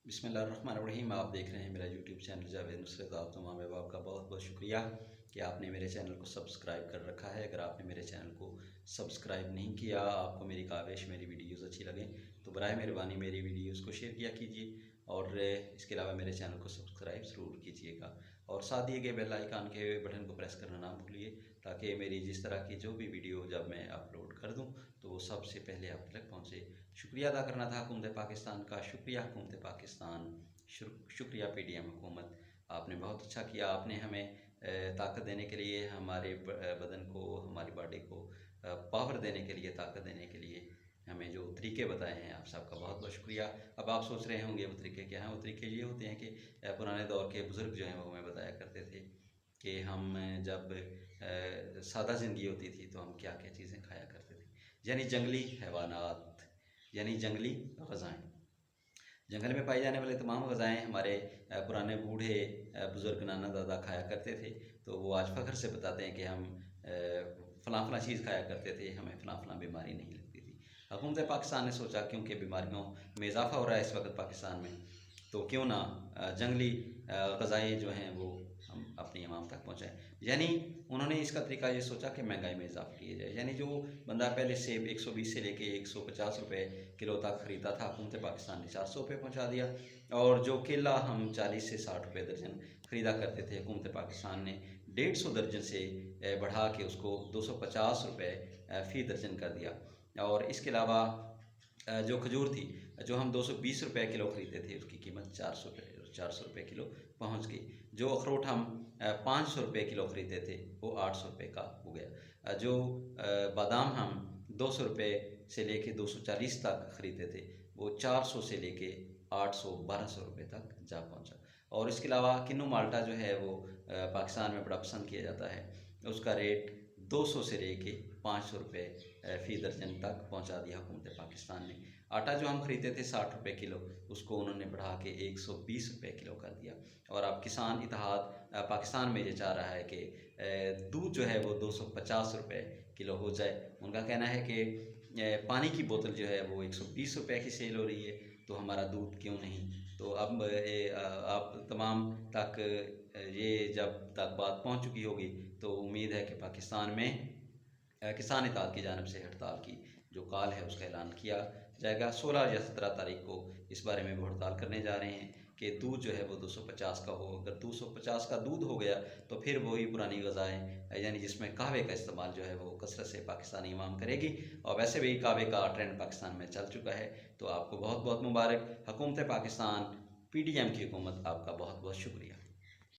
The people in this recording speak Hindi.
बिस्मिल्लाहिर्रहमानिर्रहीम। आप देख रहे हैं मेरा यूट्यूब चैनल जावेद नुसरत। आप तमाम अहबाब का बहुत बहुत शुक्रिया कि आपने मेरे चैनल को सब्सक्राइब कर रखा है। अगर आपने मेरे चैनल को सब्सक्राइब नहीं किया, आपको मेरी काविश मेरी वीडियोस अच्छी लगें तो बराए मेहरबानी मेरी वीडियोस को शेयर किया कीजिए और इसके अलावा मेरे चैनल को सब्सक्राइब ज़रूर कीजिएगा और साथ दिए गए बेल आइकन के बटन को प्रेस करना ना भूलिए ताकि मेरी जिस तरह की जो भी वीडियो जब मैं अपलोड कर दूं तो वो सबसे पहले आप तक पहुंचे। शुक्रिया अदा करना था हुकूमत पाकिस्तान का। शुक्रिया हुकूमत पाकिस्तान, शुक्रिया पीडीएम हुकूमत। आपने बहुत अच्छा किया। आपने हमें ताकत देने के लिए, हमारे बदन को, हमारी बॉडी को पावर देने के लिए, ताकत देने के लिए हमें जो तरीके बताए हैं, आप सबका बहुत बहुत शुक्रिया। अब आप सोच रहे होंगे वो तरीके क्या हैं। वो तरीके ये होते हैं कि पुराने दौर के बुज़ुर्ग जो हैं वो हमें बताया करते थे कि हम जब सादा ज़िंदगी होती थी तो हम क्या क्या चीज़ें खाया करते थे, यानी जंगली हैवानात, यानी जंगली ग़ज़ाएँ। जंगल में पाई जाने वाले तमाम ग़ज़ाएँ हमारे पुराने बूढ़े बुज़ुर्ग नाना दादा खाया करते थे। तो वो आज फ़ख्र से बताते हैं कि हम फ़लाँ फ़लाँ चीज़ खाया करते थे, हमें फ़लाँ फ़लाँ बीमारी नहीं लगती थी। हुकूमत पाकिस्तान ने सोचा क्योंकि बीमारियों में इज़ाफ़ा हो रहा है इस वक्त पाकिस्तान में, तो क्यों ना जंगली ग़ज़ाएँ जो हैं वो हम अपनी आवाम तक पहुँचाएँ। यानी उन्होंने इसका तरीका ये सोचा कि महंगाई में इज़ाफ़ा किया जाए। यानी जो बंदा पहले सेब 120 से लेके 150 रुपए किलो तक ख़रीदता था, हुकूमत पाकिस्तान ने 400 रुपये पहुँचा दिया। और जो केला हम 40 से 60 रुपये दर्जन ख़रीदा करते थे, हुकूमत पाकिस्तान ने 150 दर्जन से बढ़ा के उसको 250 रुपये फ़ी दर्जन कर दिया। और इसके अलावा जो खजूर थी, जो हम 220 रुपये किलो ख़रीदते थे, उसकी कीमत 400 रुपये किलो पहुँच गई। जो अखरोट हम 500 रुपये किलो ख़रीदते थे वो 800 रुपये का हो गया। जो बादाम हम 200 रुपये से लेके 240 तक ख़रीदते थे वो 400 से लेके 800-1200 रुपये तक जा पहुँचा। और इसके अलावा किन्नू माल्टा जो है वो पाकिस्तान में बड़ा पसंद किया जाता है, उसका रेट 200 से लेके 500 रुपये फ़ी दर्जन तक पहुंचा दिया हुकूमत पाकिस्तान ने। आटा जो हम ख़रीदते थे 60 रुपये किलो, उसको उन्होंने बढ़ा के 120 रुपये किलो कर दिया। और अब किसान इत्तेहाद पाकिस्तान में ये चाह रहा है कि दूध जो है वो 250 रुपये किलो हो जाए। उनका कहना है कि पानी की बोतल जो है वो 120 रुपये की सेल हो रही है, तो हमारा दूध क्यों नहीं। तो अब आप तमाम तक ये जब तक बात पहुंच चुकी होगी तो उम्मीद है कि पाकिस्तान में किसान इत्तेहाद की जानिब से हड़ताल की जो कॉल है उसका ऐलान किया जाएगा। 16 या 17 तारीख को इस बारे में वो हड़ताल करने जा रहे हैं कि दूध जो है वो 250 का हो। अगर 250 का दूध हो गया तो फिर वही पुरानी ग़ज़ाएँ, यानी जिसमें कहवे का इस्तेमाल जो है वो कसरत से पाकिस्तानी अवाम करेगी। और वैसे भी कहवे का ट्रेंड पाकिस्तान में चल चुका है। तो आपको बहुत बहुत मुबारक। हुकूमत पाकिस्तान, पीडीएम की हुकूमत, आपका बहुत बहुत शुक्रिया।